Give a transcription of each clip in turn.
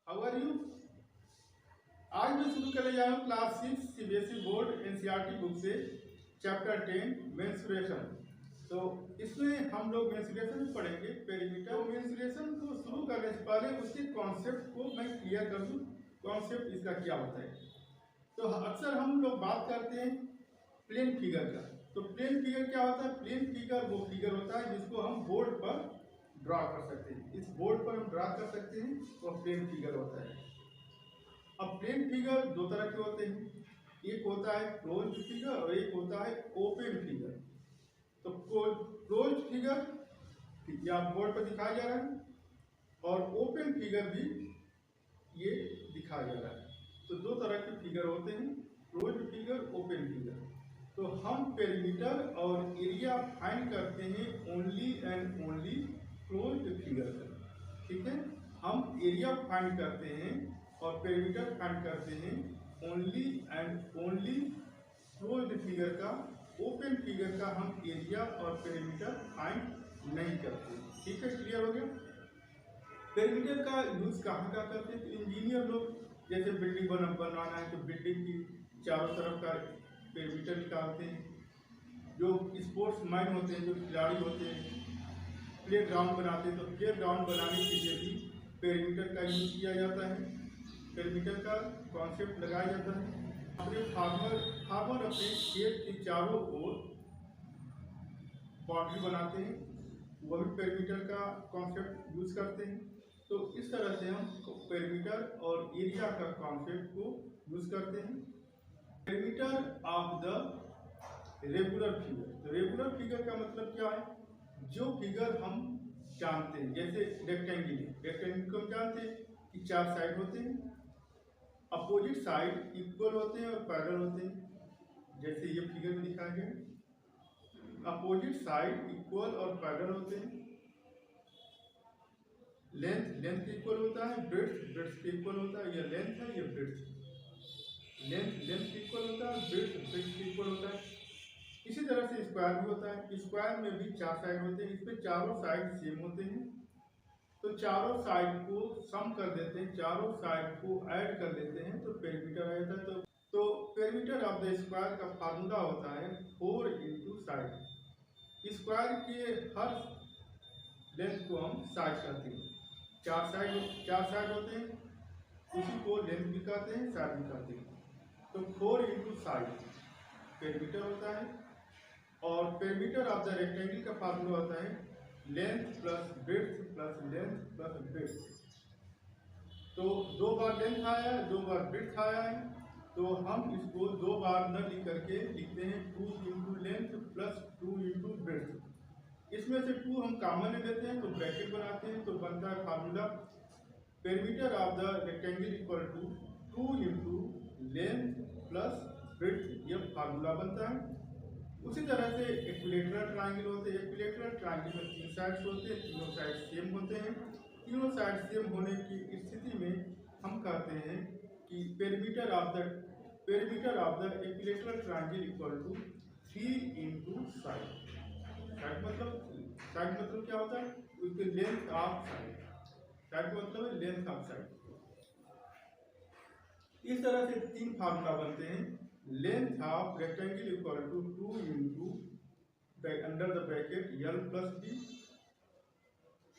How are you. आज मैं शुरू करने जा रहा हूँ class 6 CBSE board NCERT book से चैप्टर 10 मेंस्ट्रुएशन। तो इसमें हम लोग मेंस्ट्रुएशन पढ़ेंगे पेरीमीटर। तो मेंस्ट्रुएशन को शुरू करने से पहले उसके कॉन्सेप्ट को मैं क्लियर कर दूँ, कॉन्सेप्ट इसका क्या होता है। तो अक्सर हम लोग बात करते हैं प्लेन फिगर का। तो प्लेन फिगर क्या होता है? प्लेन फिगर वो फिगर होता है जिसको हम बोर्ड पर ड्रा कर सकते हैं। इस बोर्ड पर हम ड्रा कर सकते हैं, वो प्लेन फिगर होता है। अब प्लेन फिगर दो तरह के होते हैं, एक होता है क्लोज्ड फिगर और एक होता है ओपन फिगर। तो क्लोज्ड फिगर या बोर्ड पर दिखाया जा रहा है और ओपन फिगर भी ये दिखाया जा रहा है। तो दो तरह के फिगर होते हैं, क्लोज्ड फिगर, ओपन फिगर। तो हम पेरीमीटर और एरिया फाइंड करते हैं only and only closed figure का। ठीक है, हम एरिया फाइंड करते हैं और पेरीमीटर फाइंड करते हैं only and only closed figure का। ओपन फिगर का हम एरिया और पेरीमीटर फाइंड नहीं करते। ठीक है, क्लियर हो गया। पेरीमीटर का यूज कहाँ का करते हैं? तो इंजीनियर लोग जैसे बिल्डिंग बनवाना है तो बिल्डिंग की चारों तरफ का पेरीमीटर निकालते हैं। जो स्पोर्ट्स मैन होते हैं, जो खिलाड़ी होते हैं, प्ले ग्राउंड बनाते हैं, तो प्ले ग्राउंड बनाने के लिए भी पेरीमीटर का यूज किया जाता है। पेरीमीटर का कॉन्सेप्ट लगाया जाता है। अपने फार्मर अपने खेत के चारों ओर बाउंड्री बनाते हैं, वह भी पेरीमीटर का कॉन्सेप्ट यूज करते हैं। तो इस तरह से हम पेरीमीटर और एरिया का कॉन्सेप्ट को यूज करते हैं। Perimeter of the regular figure. तो रेगुलर फिगर का मतलब क्या है? जो फिगर हम जानते हैं, जैसे रेक्टेंगल को हम जानते हैं कि चार साइड होते हैं, अपोजिट साइड इक्वल होते हैं और पैरेलल होते हैं। जैसे ये फिगर में दिखाया गया, अपोजिट साइड इक्वल और पैरेलल होते हैं। लेंथ इक्वल होता है, ब्रेड्थ इक्वल होता है। ये लेंथ है, ये ब्रेड्थ। लेंथ इक्वल होता है, ब्रेड्थ इक्वल होता है। इसी तरह से स्क्वायर भी होता है। स्क्वायर में भी चार साइड होते हैं, इसमें चारों साइड सेम होते हैं। तो चारों साइड को सम कर देते हैं, चारों साइड को ऐड कर देते हैं तो पेरीमीटर आ जाता है। तो पेरीमीटर ऑफ द स्क्वायर का फार्मूला होता है 4 इंटू साइड। स्क्वायर के हर लेंथ को हम साइड कहते हैं। चार साइड होते हैं, उसी को लेंथ भी कहते हैं, साइड भी कहते हैं। तो 4 इंटू साइड पेरीमीटर होता है। और पेरीमीटर ऑफ द रेक्टेंगल का फार्मूला होता है length plus breadth plus length plus breadth. तो दो बार लेंथ आया है, दो बार ब्रेड्थ आया है, तो हम इसको दो बार न लिख करके लिखते हैं 2 into length plus 2 into breadth. इसमें से 2 हम कॉमन ले लेते हैं तो ब्रैकेट बनाते हैं, तो बनता है formula perimeter of the rectangle equal to 2 into length plus breadth. यह फार्मूला बनता है। उसी तरह से इक्विलेटरल ट्रायंगल होते हैं। इक्विलेटरल ट्रायंगल में 3 साइड्स होते हैं, तीनों साइड सेम होते हैं। तीनों साइड सेम होने की स्थिति में हम कहते हैं कि perimeter of the equilateral triangle equal to 3 into side. Side मतलब क्या होता है? उसके लेंथ ऑफ साइड। साइड का मतलब है लेंथ ऑफ साइड। इस तरह से 3 फार्मूला बनते हैं। Length of rectangle equal to 2 into under the bracket L plus B।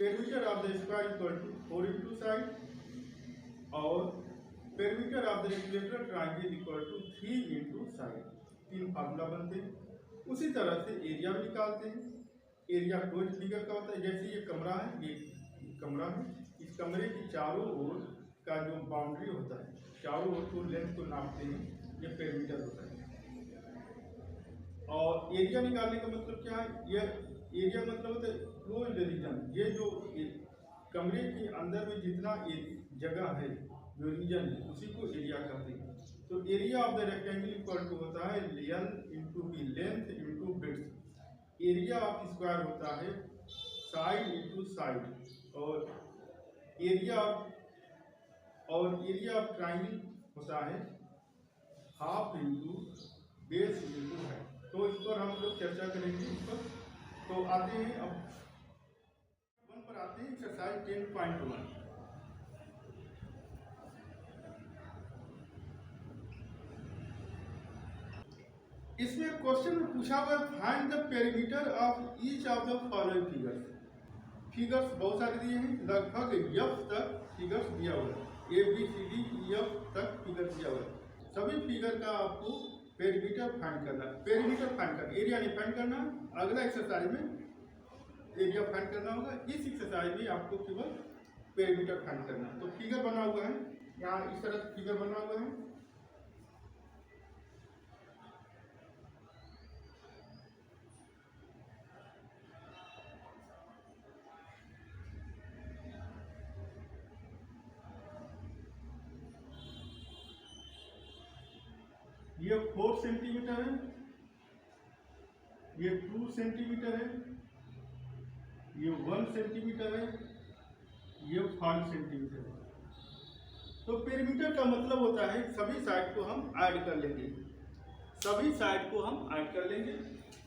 Perimeter of the square equal to 4 into side और perimeter of the equilateral triangle equal to 3 into side. 3 formula बनते हैं। उसी तरह से area भी निकालते हैं। Area closed figure का होता है। जैसे ये कमरा है, ये कमरा है, इस कमरे की चारों ओर का जो बाउंड्री होता है, चारों ओर को लेंथ को नापते हैं, ये पेरीमीटर होता है। और एरिया निकालने का मतलब क्या है? यह एरिया मतलब होता है क्लोज्ड रीजन। ये जो कमरे के अंदर में जितना जगह है, जो रीजन है, उसी को एरिया कहते हैं। तो area of the rectangle equal to होता है L into B, length into breadth. Area of square होता है साइड इंटू साइड और एरिया ऑफ ट्रायंगल होता है half into base into height. तो इस पर हम लोग चर्चा करेंगे इस पर। तो आते हैं अब 1 पर आते हैं, एक्सरसाइज 10.1। इसमें क्वेश्चन में पूछा हुआ है find the perimeter of each of the following figures. Figures बहुत सारे दिए हैं, लगभग एफ तक फिगर्स दिया हुआ है, A B C D F तक फिगर दिया हुआ है। सभी फिगर का आपको पेरीमीटर फाइंड करना है। पेरीमीटर फाइंड करना, एरिया नहीं फाइंड करना। अगला एक्सरसाइज में एरिया फाइंड करना होगा, इस एक्सरसाइज में आपको केवल पेरीमीटर फाइंड करना है। तो फिगर बना हुआ है, यहाँ इस तरह फिगर बना हुआ है। ये 4 सेंटीमीटर है, ये 2 सेंटीमीटर है, ये 1 सेंटीमीटर है, ये 5 सेंटीमीटर है। तो पेरीमीटर का मतलब होता है सभी साइड को हम ऐड कर लेंगे, सभी साइड को हम ऐड कर लेंगे।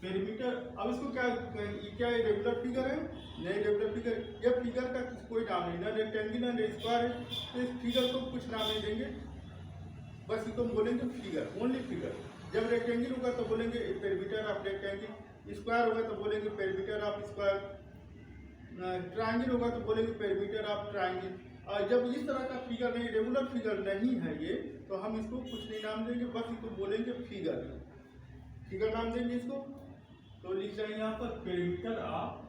पेरीमीटर, अब इसको क्या रेगुलर फिगर है? नहीं रेगुलर फिगर। ये फिगर का कोई नाम नहीं, ना रेक्टेंगल ना स्क्वायर है, तो इस फिगर को कुछ नाम नहीं देंगे, बस इसको बोलेंगे फिगर, ओनली फिगर। जब रेक्टेंगल होगा तो बोलेंगे पेरीमीटर ऑफ रेक्टेंगल, स्क्वायर होगा तो बोलेंगे पेरीमीटर ऑफ स्क्वायर, ट्रायंगल होगा तो बोलेंगे पेरीमीटर ऑफ ट्रायंगल। और जब इस तरह का फिगर नहीं, रेगुलर फिगर नहीं है ये, तो हम इसको कुछ नहीं नाम देंगे, बस इसको बोलेंगे फिगर, फिगर नाम देंगे इसको। तो लिख जाएंगे यहाँ पर पेरीमीटर ऑफ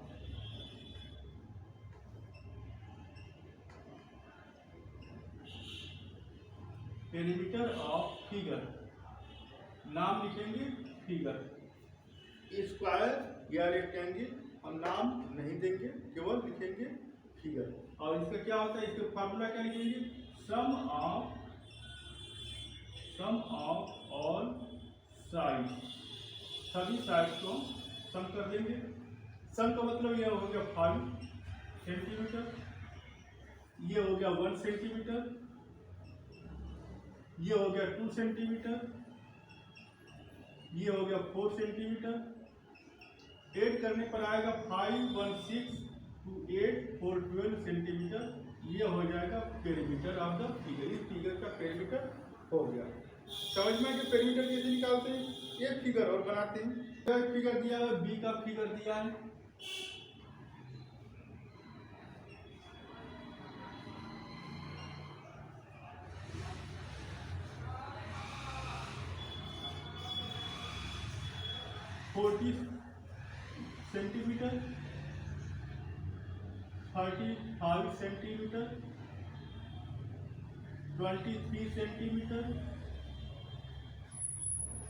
फिगर, नाम लिखेंगे फिगर। स्क्वायर या रेक्टेंगल हम नाम नहीं देंगे, केवल लिखेंगे फिगर। और इसका क्या होता है, इसका फार्मूला क्या लिखेंगे? सम ऑफ ऑल साइड, सभी साइड को सम कर देंगे। सम का मतलब यह हो गया 5 सेंटीमीटर, ये हो गया 1 सेंटीमीटर, ये हो गया 2 सेंटीमीटर, ये हो गया 4 सेंटीमीटर। ऐड करने पर आएगा 5 1 6 2 8 4 12 सेंटीमीटर। ये हो जाएगा पेरीमीटर ऑफ द फिगर। इस फिगर का पेरीमीटर हो गया। समझ में कि पेरीमीटर कैसे निकालते हैं? एक फिगर और बनाते हैं। एक फिगर दिया है, बी का फिगर दिया है, सेंटीमीटर, 35 सेंटीमीटर, 23 सेंटीमीटर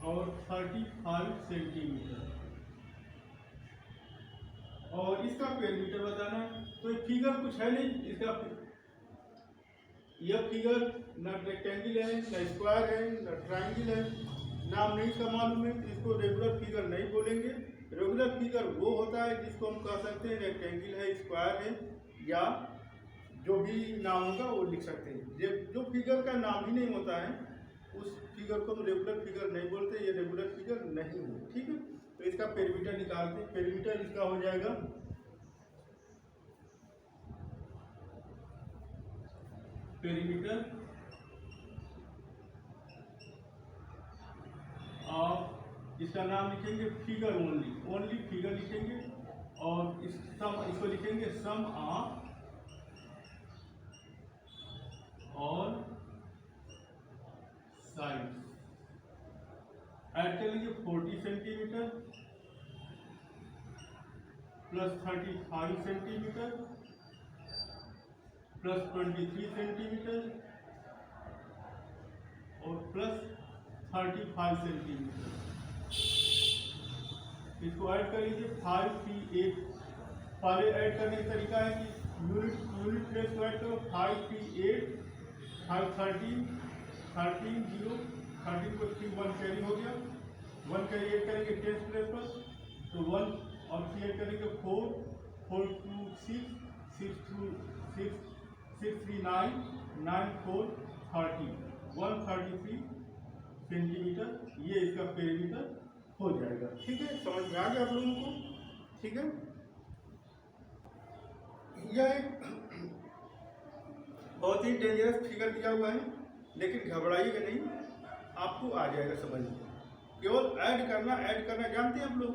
और 35 सेंटीमीटर। और इसका पेरीमीटर बताना है। तो फिगर कुछ है नहीं, इसका यह फिगर न रेक्टेंगल है, न स्क्वायर है, न ट्रायंगल है, नाम नहीं इसका मालूम है, तो इसको रेगुलर फिगर नहीं बोलेंगे। रेगुलर फिगर वो होता है जिसको हम कह सकते हैं रेक्टेंगल है, स्क्वायर है, या जो भी नाम होगा वो लिख सकते हैं। जो फिगर का नाम ही नहीं होता है उस फिगर को हम रेगुलर फिगर नहीं बोलते, ये रेगुलर फिगर नहीं है। ठीक है, तो इसका पेरीमीटर निकालते हैं। पेरीमीटर इसका हो जाएगा पेरीमीटर ऑफ, इसका नाम लिखेंगे फिगर, ओनली फिगर लिखेंगे। और इसको लिखेंगे सम ऑफ और साइड। ऐड कर लीजिए 40 centimetre plus 35 centimetre plus 23 centimetre और प्लस 35 सेंटीमीटर। इसको ऐड कर लीजिए 5 3 8। पहले ऐड करने का तरीका है कि यूनिट प्लेस को ऐड करो। 5 3 8 5 13 13 0 13 को 3 1 कैरी हो गया, 1 कैरी ऐड करेंगे 10 प्लेस पर, तो 1 और 3 ऐड करेंगे 4 4 2 6 6 2 6 6 3 9 9 4 30 133 सेंटीमीटर। ये इसका पेरीमीटर हो जाएगा। ठीक है, समझ में आ गया आप लोगों को? ठीक है, यह एक बहुत ही डेंजरस फिगर दिया हुआ है, लेकिन घबराइएगा नहीं, आपको आ जाएगा समझ में। केवल ऐड करना जानते हैं आप लोग?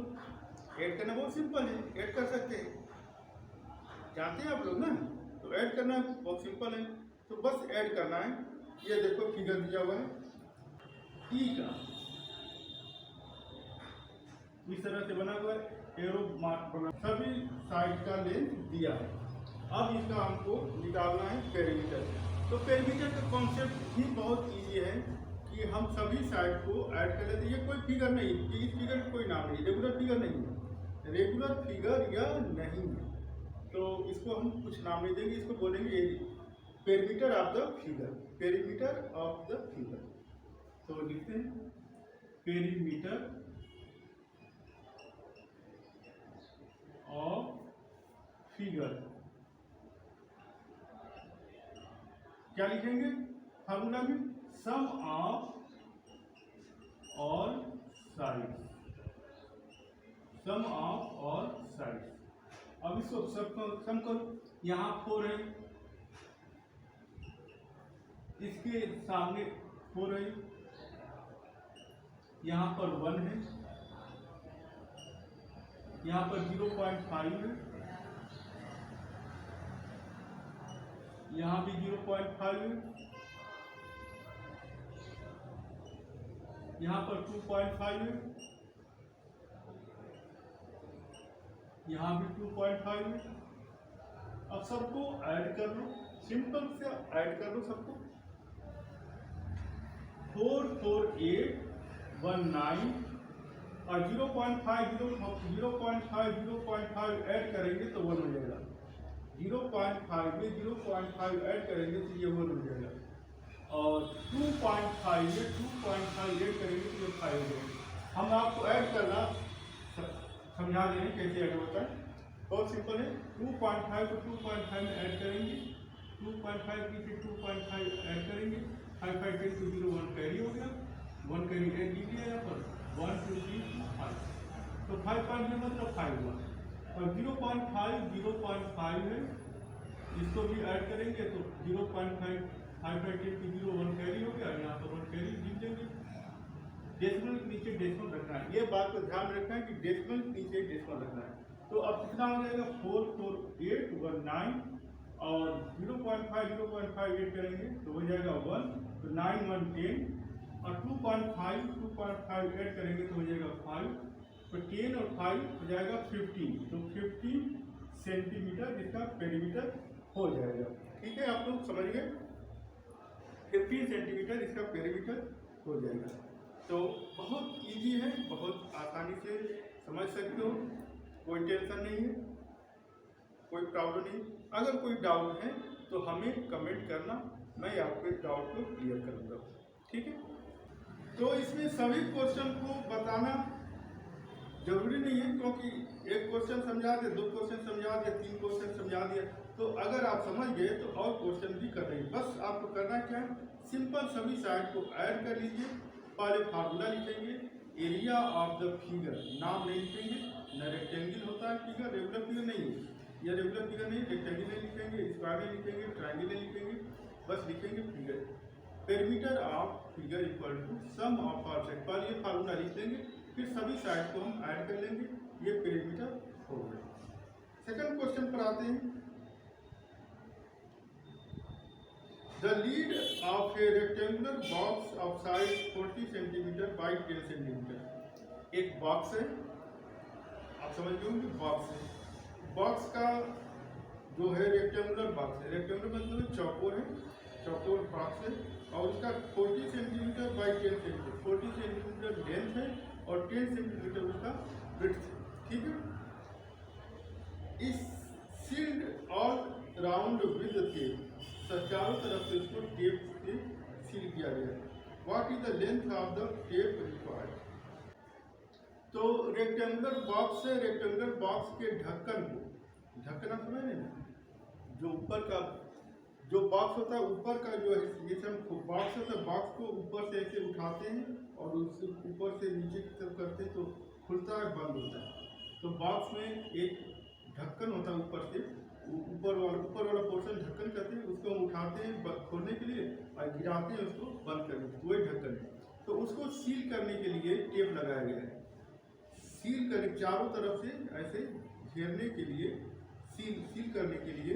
ऐड करना बहुत सिंपल है, ऐड कर सकते हैं, जानते हैं आप लोग ना? तो ऐड करना बहुत सिंपल है, तो बस ऐड करना है। ये देखो फिगर दिया हुआ है ई का, इस तरह से बना हुआ है, एरो मार्क बना, सभी साइड का लेंथ दिया है। अब इसका हमको निकालना है पेरीमीटर। तो पेरीमीटर का कॉन्सेप्ट ही बहुत इजी है कि हम सभी साइड को ऐड कर लेते हैं। ये कोई फिगर नहीं, इस फिगर का कोई नाम नहीं, रेगुलर फिगर नहीं है, रेगुलर फिगर या नहीं है, तो इसको हम कुछ नाम नहीं देंगे, इसको बोलेंगे perimeter of the figure, perimeter of the figure. तो लिखते हैं पेरीमीटर ऑफ फिगर। क्या लिखेंगे फार्मूला में? Sum of all side, sum of all side. अब इसको सम करो, यहाँ 4 है, इसके सामने 4 है, यहाँ पर 1 है, यहाँ पर 0.5 है, यहाँ भी 0.5 है, यहाँ पर 2.5 है, यहाँ भी 2.5 है। अब सबको ऐड कर लो, सिंपल से ऐड कर लो सबको। 4 4 8 1 9 और 0.5 ऐड करेंगे तो 1 हो जाएगा। 0.5 में 0.5 ऐड करेंगे तो ये 1 हो जाएगा, और 2.5 में 2.5 ऐड करेंगे तो ये 5 हो जाएगा। हम आपको ऐड करना समझा दे रहे हैं कैसे ऐड होता है, बहुत सिंपल है। 2.5 को 2.5 में ऐड करेंगे, 2.5 की 2.5 ऐड करेंगे, 5 5 10 to 0 1 कैरी हो गया, 1 कैरी ऐड लीजिए यहाँ पर 1 2 3 5, तो 5 5 में मतलब 5 हुआ, और 0.5 है, इसको भी ऐड करेंगे तो 0.5 5 5 10 to 0 1 कैरी हो गया, यहाँ पर 1 कैरी लिख देंगे। डेसिमल के नीचे डेसिमल रखना है, ये बात को ध्यान रखना है कि डेसिमल के नीचे डेसिमल रखना है। तो अब कितना हो जाएगा? 4 4 8 1 9 और 0.5 ऐड करेंगे तो हो जाएगा 1, तो 9 1 10, और 2.5 ऐड करेंगे तो हो जाएगा 5, तो 10 और 5 हो जाएगा 15, तो 15 सेंटीमीटर इसका पेरीमीटर हो जाएगा। ठीक है, आप लोग समझ गए? 15 सेंटीमीटर इसका पेरीमीटर हो जाएगा। तो बहुत इजी है, बहुत आसानी से समझ सकते हो, कोई टेंशन नहीं है, कोई प्रॉब्लम नहीं। अगर कोई डाउट है तो हमें कमेंट करना, मैं आपके डाउट को क्लियर करूँगा। ठीक है, तो इसमें सभी क्वेश्चन को बताना जरूरी नहीं है, क्योंकि एक क्वेश्चन समझा दे, 2 क्वेश्चन समझा दे, 3 क्वेश्चन समझा दिया, तो अगर आप समझ गए तो और क्वेश्चन भी कर देंगे। बस आपको करना क्या है, सिंपल सभी साइड को ऐड कर लीजिए, पहले फार्मूला लिखेंगे, एरिया ऑफ द फिगर, नाम नहीं लिखेंगे, न रेक्टेंगल होता है फिगर, रेगुलर फिगर नहीं है, यह रेगुलर फिगर नहीं, रेक्टेंगल नहीं लिखेंगे, स्क्वायर नहीं लिखेंगे, ट्रायंगल नहीं लिखेंगे, बस लिखेंगे figure. Perimeter of figure equal to sum of all side, पहले ये फार्मूला लिख देंगे, फिर सभी साइड को हम ऐड कर लेंगे, ये पेरीमीटर हो गया। सेकंड क्वेश्चन पर आते हैं। The lid of a rectangular box of size 40 cm by 10 cm, एक बॉक्स है, आप समझ गए होंगे बॉक्स है, बॉक्स का जो है रेक्टेंगुलर बॉक्स है, रेक्टेंगुलर मतलब चौकोर है, चौकोर बॉक्स है, और उसका 40 centimetre by 10 centimetre, 40 centimetre length है और 10 सेंटीमीटर उसका विड्थ है। ठीक है, is sealed all round with tape, चारों तरफ से उसको टेप से सील किया गया। What is the length of the tape required? तो रेक्टेंगुलर बॉक्स है, रेक्टेंगुलर बॉक्स के ढक्कन को, ढक्कन आप समझ रहे हैं, जो ऊपर का जो बॉक्स होता है, ऊपर का जो है, जैसे हम बॉक्स होता है, बॉक्स को ऊपर से ऐसे उठाते हैं और उससे ऊपर से नीचे की तरफ करते हैं तो खुलता है, बंद होता है। तो बॉक्स में एक ढक्कन होता है ऊपर से, ऊपर वाला पोर्शन ढक्कन कहते हैं, उसको हम उठाते हैं खोलने के लिए और गिराते हैं उसको बंद करने के लिए, वही ढक्कन है। तो उसको सील करने के लिए टेप लगाया गया है। सील कर चारों तरफ से ऐसे घेरने के लिए सील करने के लिए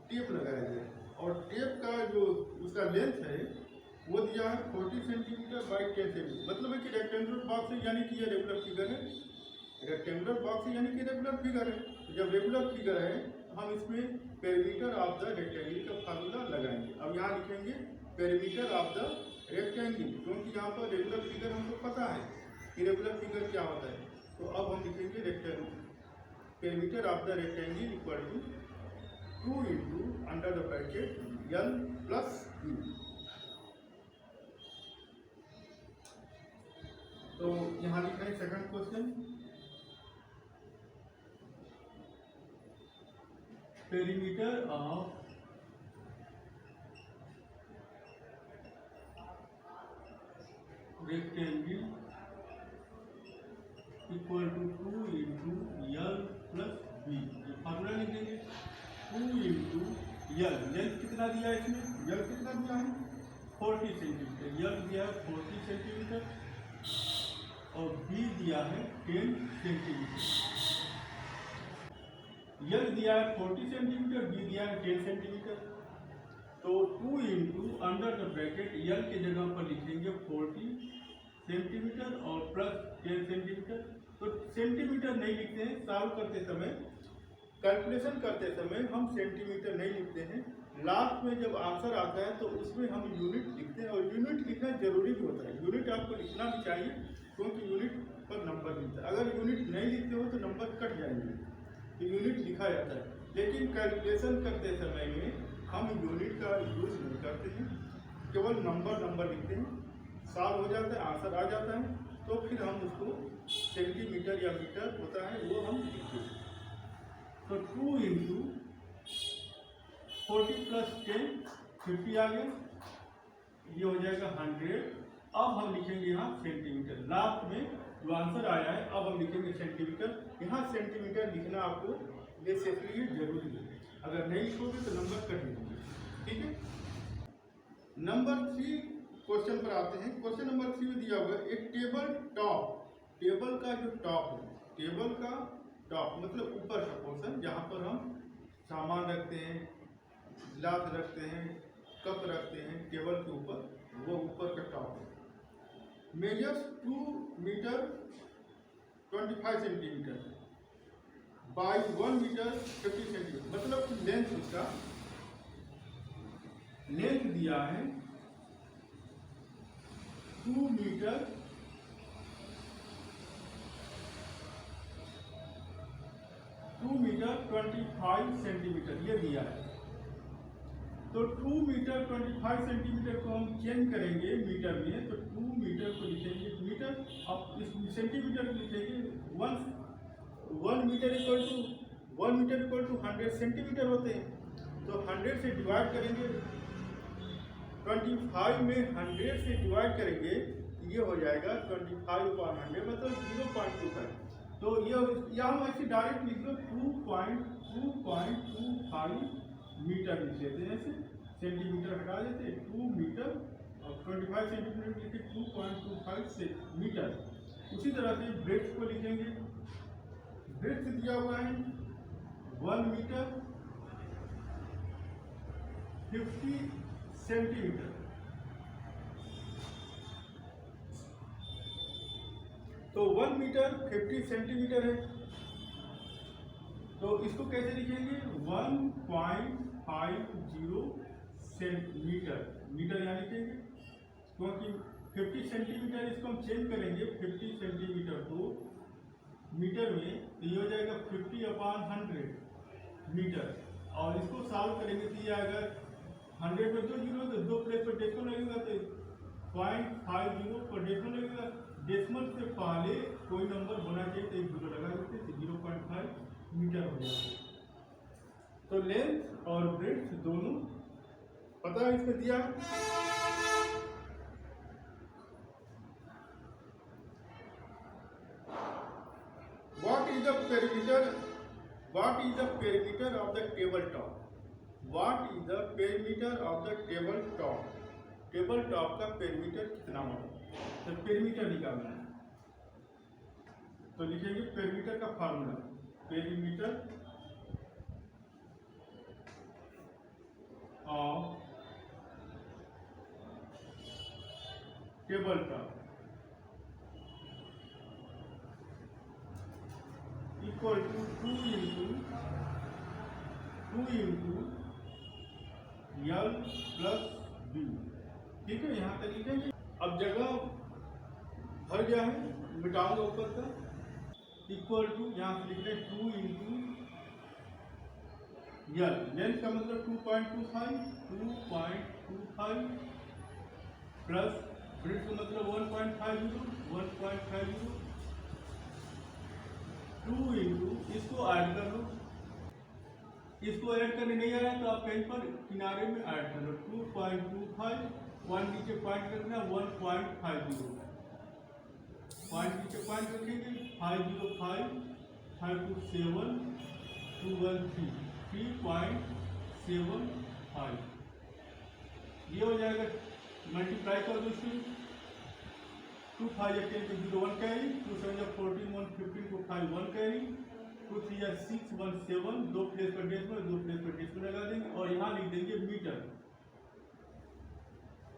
टेप लगाया गया है। और टेप का जो उसका लेंथ है वो दिया है 40 सेंटीमीटर बाई 10 सेंटीमीटर। मतलब है कि रेक्टेंगुलर बॉक्स है, यानी कि ये रेगुलर फिगर है। रेक्टेंगुलर बॉक्स है यानी कि रेगुलर फिगर है। जब रेगुलर फिगर है हम इसमें पेरीमीटर ऑफ द रेक्टेंगल का फार्मूला लगाएंगे। अब यहाँ लिखेंगे पेरीमीटर ऑफ द रेक्टेंगल, क्योंकि यहाँ पर रेगुलर फिगर हमको पता है कि रेगुलर फिगर क्या होता है। तो अब हम लिखेंगे rectangle perimeter of the rectangle equal to 2 into under the bracket L plus B. तो यहाँ लिखा है second question, perimeter of rectangle equal to 2 into L plus B. ये फार्मूला लिखेंगे 2 इंटू एल। लेंथ कितना दिया है इसमें, एल कितना दिया है 40 सेंटीमीटर, एल दिया है 40 सेंटीमीटर और बी दिया है 10 सेंटीमीटर। एल दिया है 40 सेंटीमीटर, बी दिया है 10 सेंटीमीटर। तो 2 into under the bracket L के जगह पर लिखेंगे 40 सेंटीमीटर और प्लस 10 सेंटीमीटर। तो सेंटीमीटर नहीं लिखते हैं, सॉल्व करते समय कैलकुलेशन करते समय हम सेंटीमीटर नहीं लिखते हैं। लास्ट में जब आंसर आता है तो उसमें हम यूनिट लिखते हैं, और यूनिट लिखना जरूरी भी होता है। यूनिट आपको लिखना भी चाहिए, क्योंकि यूनिट पर नंबर मिलता है। अगर यूनिट नहीं लिखते हो तो नंबर कट जाएंगे, तो यूनिट लिखा जाता है। लेकिन कैलकुलेशन करते समय में हम यूनिट का यूज नहीं करते हैं, केवल नंबर लिखते हैं। सॉल्व हो जाता है, आंसर आ जाता है, तो फिर हम उसको सेंटीमीटर या मीटर होता है वो हम लिखते हैं। तो 2 इंटू 40 प्लस 10 50 आ गया, ये हो जाएगा 100। अब हम लिखेंगे यहाँ सेंटीमीटर। लास्ट में जो आंसर आया है अब हम लिखेंगे सेंटीमीटर। यहाँ सेंटीमीटर लिखना आपको नेसेसरी जरूरी है, अगर नहीं लिखोगे तो नंबर कट जाएंगे। ठीक है, नंबर 3 क्वेश्चन पर आते हैं। क्वेश्चन नंबर 3 में दिया हुआ है एक टेबल टॉप। टेबल का जो टॉप है, टेबल का टॉप मतलब ऊपर का पोर्शन, जहाँ पर हम सामान रखते हैं, गिलास रखते हैं, कप रखते हैं, टेबल के ऊपर, वो ऊपर का टॉप है। Measures 2 metre 25 centimetre by 1 metre 50 centimetre. मतलब लेंथ, उसका लेंथ दिया है 2 मीटर 25 सेंटीमीटर ये दिया है। तो 2 मीटर 25 सेंटीमीटर को हम चेंज करेंगे मीटर में, तो 2 मीटर को लिखेंगे मीटर, अब इस सेंटीमीटर को लिखेंगे 1 मीटर इक्वल टू 100 सेंटीमीटर होते हैं। तो 100 से डिवाइड करेंगे, 25 में 100 से डिवाइड करेंगे, ये हो जाएगा 25/100 मतलब 0.25। तो ये हम ऐसे डायरेक्ट लिख लो 2.25 मीटर लिख लेते हैं। ऐसे सेंटीमीटर हटा देते हैं, 2 मीटर और 25 सेंटीमीटर लिखे 2.25 मीटर। उसी तरह से ब्रेड्थ को लिखेंगे, ब्रेड्थ दिया हुआ है 1 मीटर 50 सेंटीमीटर। तो 1 मीटर 50 सेंटीमीटर है, तो इसको कैसे लिखेंगे 1.50 सेंटीमीटर, मीटर यहाँ लिखेंगे, क्योंकि 50 सेंटीमीटर इसको हम चेंज करेंगे 50 सेंटीमीटर को मीटर में, तो ये हो जाएगा 50/100 मीटर। और इसको सॉल्व करेंगे तो ये आएगा 100 में 2 जीरो, तो 2 प्लेस पर डेसिमल लगेगा, तो 0.50 पर डेसिमल लगेगा। डेसिमल से पहले कोई नंबर होना चाहिए, तो 1 जीरो लगा देते, तो 0.5 मीटर हो जाएगा। तो लेंथ और ब्रेड्थ दोनों पता है, इसमें दिया What is the perimeter of the tabletop? What is the perimeter of the tabletop? Table top का पेरीमीटर कितना होगा? तो पेरीमीटर निकालना है, तो लिखेंगे पेरीमीटर का formula, perimeter of table top equal to 2 into L plus B। ठीक है, यहाँ तक लिखेंगे। अब जगह भर गया है, मिटाऊंगा ऊपर का, इक्वल टू यहाँ से लिख रहे 2 इंटू L, लेंथ का मतलब 2.25 प्लस ब्रेथ का मतलब 1.50 2 इंटू, इसको ऐड कर लो, इसको ऐड करने नहीं आ रहा है तो आप कहीं पर किनारे में ऐड कर लो, 2.25, 1 नीचे पॉइंट रखना, 1.50 पॉइंट नीचे पॉइंट रखेंगे, 505 527 213 3.75, ये हो जाएगा। मल्टीप्लाई कर दो इसको, 2 5 10 के 0 1 कैरी, 2 7 14 1 15 को 5 1 कैरी, 2 3 6 1 7, 2 प्लेस पर डेसिमल लगा देंगे और यहाँ लिख देंगे मीटर।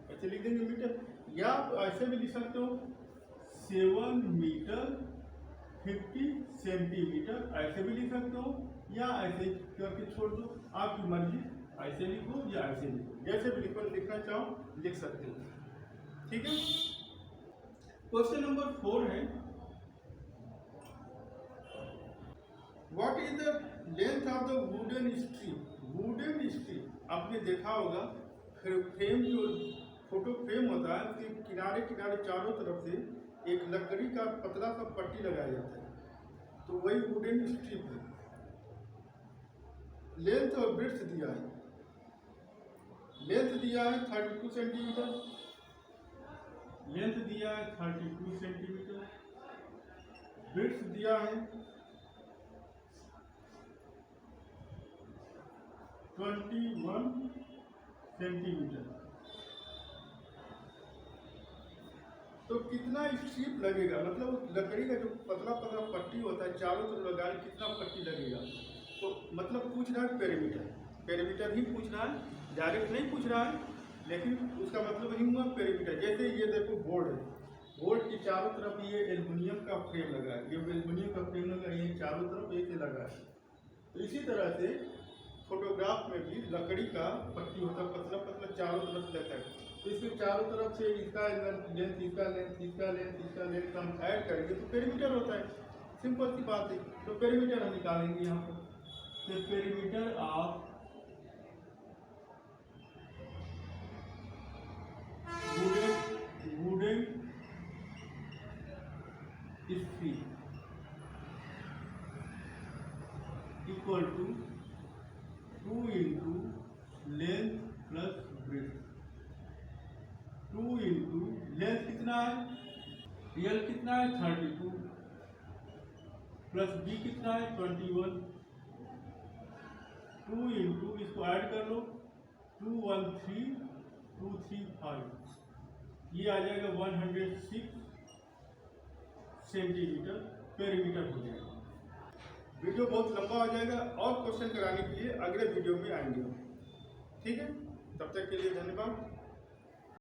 अच्छा, लिख देंगे मीटर, या आप ऐसे भी लिख सकते हो 7 मीटर 50 सेंटीमीटर, ऐसे भी लिख सकते हो, या ऐसे करके छोड़ दो, आपकी मर्जी, ऐसे लिखो या ऐसे लिखो, जैसे भी लिखना चाहो लिख सकते हो। ठीक है। क्वेश्चन नंबर 4 है, what is the length of the wooden strip. Wooden strip आपने देखा होगा, फ्रेम जो फोटो फ्रेम होता है उसके किनारे किनारे चारों तरफ से एक लकड़ी का पतला सा पट्टी लगाया जाता है, तो वही वुडन स्ट्रिप है। लेंथ और ब्रेड्थ दिया है, लेंथ दिया है 32 सेंटीमीटर, लेंथ दिया है 32 सेंटीमीटर, ब्रेड्थ दिया है 21 सेंटीमीटर। तो कितना स्ट्रिप लगेगा, मतलब लकड़ी का जो पतला पतला पट्टी होता है चारों तरफ लगाने, कितना पट्टी लगेगा, तो मतलब पूछ रहा है पेरीमीटर ही पूछ रहा है, डायरेक्ट नहीं पूछ रहा है, लेकिन उसका मतलब ही हुआ पेरीमीटर। जैसे ये देखो बोर्ड है, बोर्ड के चारों तरफ ये एल्युमिनियम का फ्रेम लगा है, ये एल्युमिनियम का फ्रेम लगा है, ये चारों तरफ ऐसे लगा है। तो इसी तरह से फोटोग्राफ में भी लकड़ी का पट्टी होता है, पतला पतला चारों तरफ लगता है, तो इसके चारों तरफ से इसका लेंथ, इसका लेंथ, इसका लेंथ, इसका लेंथ हम ऐड करेंगे तो पेरीमीटर होता है। सिंपल सी बात है। तो पेरीमीटर हम निकालेंगे यहाँ पर, तो perimeter of wooden strip equal to 2 into length plus breadth, 2 into length कितना है, रियल कितना है 32, प्लस बी कितना है 21, 2 इंटू इसको ऐड कर लो, 213 235, ये आ जाएगा 106 सेंटीमीटर पेरीमीटर हो जाएगा। वीडियो बहुत लंबा हो जाएगा और क्वेश्चन कराने के लिए अगले वीडियो में आएंगे। ठीक है, तब तक के लिए धन्यवाद।